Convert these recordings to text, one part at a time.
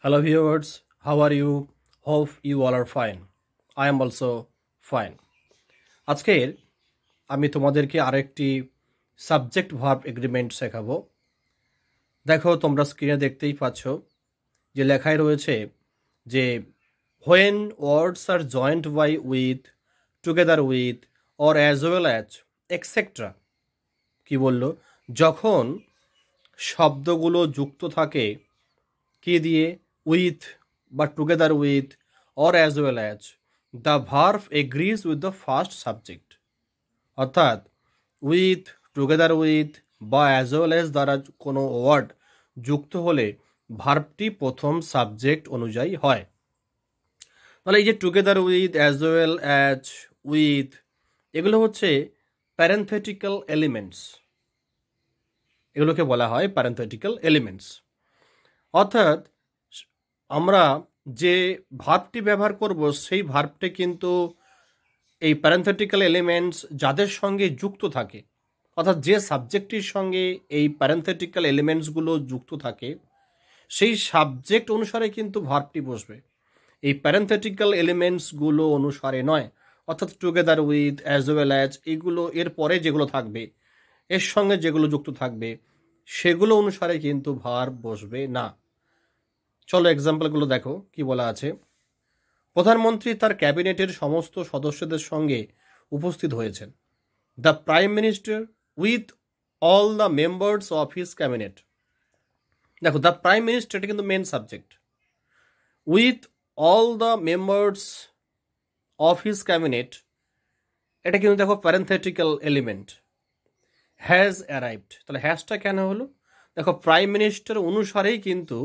Hello viewers, how are you? Hope you all are fine. I am also fine. আজকের আমি তোমাদেরকে আরেকটি subject verb agreement শেখাবো। দেখো তোমরা স্ক্রিনে দেখতেই পাচ্ছ যে লেখায় রয়েছে যে when words are joined by with, together with or as well as etc. কি বললো? যখন শব্দগুলো যুক্ত থাকে কি দিয়ে with বা together with or as well as the verb agrees with the first subject অর্থাৎ with together with বা as well as দ্বারা কোনো ওয়ার্ড যুক্ত হলে ভার্বটি প্রথম সাবজেক্ট অনুযায়ী হয়। তাহলে এই যে together with as well as with এগুলো হচ্ছে প্যারেন্থেটিক্যাল এলিমেন্টস, এগুলোকে বলা হয় প্যারেন্থেটিক্যাল এলিমেন্টস। অর্থাৎ আমরা যে ভার্বটি ব্যবহার করব সেই ভার্বটি কিন্তু এই প্যারেন্থেটিক্যাল এলিমেন্টস যাদের সঙ্গে যুক্ত থাকে, অর্থাৎ যে সাবজেক্টটির সঙ্গে এই প্যারেন্থেটিক্যাল এলিমেন্টসগুলো যুক্ত থাকে সেই সাবজেক্ট অনুসারে কিন্তু ভার্বটি বসবে, এই প্যারেন্থেটিক্যাল এলিমেন্টসগুলো অনুসারে নয়। অর্থাৎ together with as well as এইগুলো এর পরে যেগুলো থাকবে, এর সঙ্গে যেগুলো যুক্ত থাকবে সেগুলো অনুসারে কিন্তু ভার্ব বসবে না। চলো এক্সাম্পলগুলো দেখো কি বলা আছে। প্রধানমন্ত্রী তার ক্যাবিনেটের সমস্ত সদস্যদের সঙ্গে উপস্থিত হয়েছেন। The prime minister with all the members of his cabinet. দেখো দ্য প্রাইম মিনিস্টার এটা কিন্তু main subject, with all the members of his cabinet এটা কিন্তু দেখো প্যারেন্থেটিক্যাল এলিমেন্ট। হ্যাজ অ্যারাইভড, তাহলে হ্যাজটা কেন হলো? দেখো প্রাইম মিনিস্টার অনুসারেই কিন্তু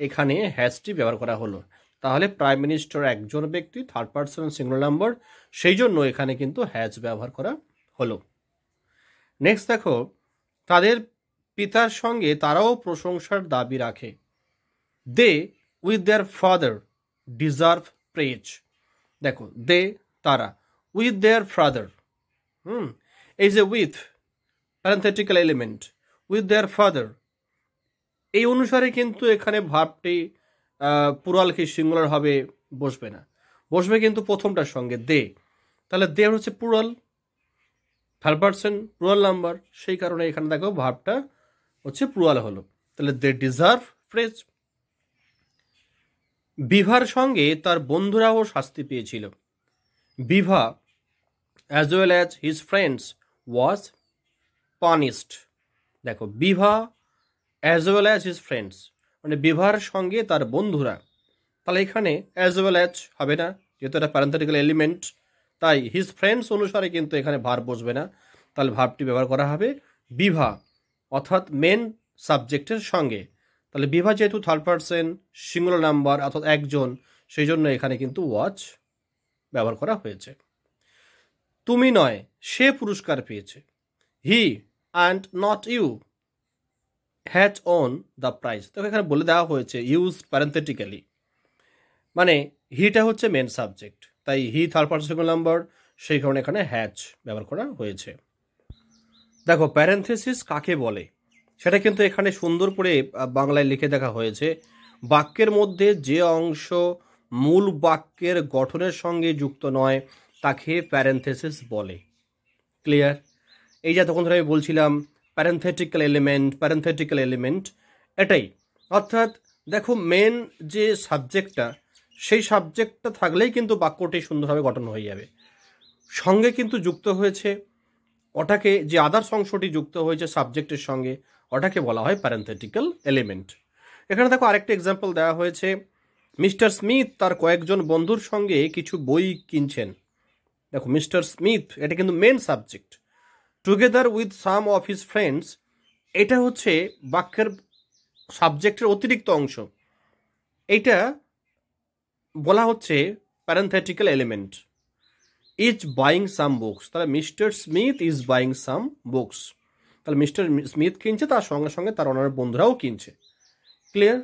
এখানে হ্যাজটি ব্যবহার করা হলো। তাহলে প্রাইম মিনিস্টার একজন ব্যক্তি, থার্ড পার্সন সিঙ্গুলার নাম্বার, সেই জন্য এখানে কিন্তু হ্যাজ ব্যবহার করা হলো। নেক্সট দেখো, তাদের পিতার সঙ্গে তারাও প্রশংসার দাবি রাখে। They with their father deserve praise. দেখো দে তারা, উইথ দেয়ার ফাদার, এই যে with parenthetical element, with their father এই অনুসারে কিন্তু এখানে ভার্বটি প্লুরাল কি সিঙ্গুলার হবে, বসবে না, বসবে কিন্তু প্রথমটার সঙ্গে দে। তাহলে দে হচ্ছে plural, third person plural number, সেই কারণে এখানে দেখো ভার্বটা হচ্ছে প্লুরাল হলো। তাহলে দে ডিজার্ভ প্রেজ। বিভার সঙ্গে তার বন্ধুরাও শাস্তি পেয়েছিল। Bibha as well as his friends was punished. দেখো Bibha as well as his friends মানে বিভার সঙ্গে তার বন্ধুরা, তাহলে এখানে অ্যাজ ওয়েল অ্যাজ হবে না, যেহেতু এটা প্যারেন্থেটিক্যাল এলিমেন্ট, তাই হিজ ফ্রেন্ডস অনুসারে কিন্তু এখানে ভার্ব বসবে না। তাহলে ভার্বটি ব্যবহার করা হবে বিভা অর্থাৎ মেন সাবজেক্টের সঙ্গে। তাহলে বিভা যেহেতু থার্ড পারসন সিঙ্গুলার নাম্বার অর্থাৎ একজন, সেই জন্য এখানে কিন্তু ওয়াজ ব্যবহার করা হয়েছে। তুমি নয়, সে পুরস্কার পেয়েছে। He and not you has won the prize. তো এখানে বলে দেওয়া হয়েছে ইউজ প্যারেন্থেটিক্যালি, মানে হিটা হচ্ছে মেন সাবজেক্ট, তাই he third person singular number, সেই কারণে এখানে হ্যাজ ব্যবহার করা হয়েছে। দেখো প্যারেন্থেসিস কাকে বলে সেটা কিন্তু এখানে সুন্দর করে বাংলায় লিখে দেখা হয়েছে। বাক্যের মধ্যে যে অংশ মূল বাক্যের গঠনের সঙ্গে যুক্ত নয় তাকে প্যারেন্থেসিস বলে। ক্লিয়ার? এই যে তখন ধরে আমি বলছিলাম প্যারেন্থেটিক্যাল এলিমেন্ট এটাই। অর্থাৎ দেখো মেন যে সাবজেক্টটা, সেই সাবজেক্টটা থাকলেই কিন্তু বাক্যটি সুন্দরভাবে গঠন হয়ে যাবে। সঙ্গে কিন্তু যুক্ত হয়েছে ওটাকে, যে আদার্স অংশটি যুক্ত হয়েছে সাবজেক্টের সঙ্গে, ওটাকে বলা হয় প্যারেন্থেটিক্যাল এলিমেন্ট। এখানে দেখো আরেকটা এক্সাম্পল দেওয়া হয়েছে। মিস্টার স্মিথ তার কয়েকজন বন্ধুর সঙ্গে কিছু বই কিনছেন। দেখো মিস্টার স্মিথ এটা কিন্তু main subject, together with some of his friends এটা হচ্ছে বাক্যের সাবজেক্টের অতিরিক্ত অংশ, এইটা বলা হচ্ছে parenthetical element. Is buying some books, তাহলে mister Smith is buying some books, তাহলে মিস্টার স্মিথ কিনছে, তার সঙ্গে সঙ্গে তার ওনার বন্ধুরাও কিনছে। ক্লিয়ার?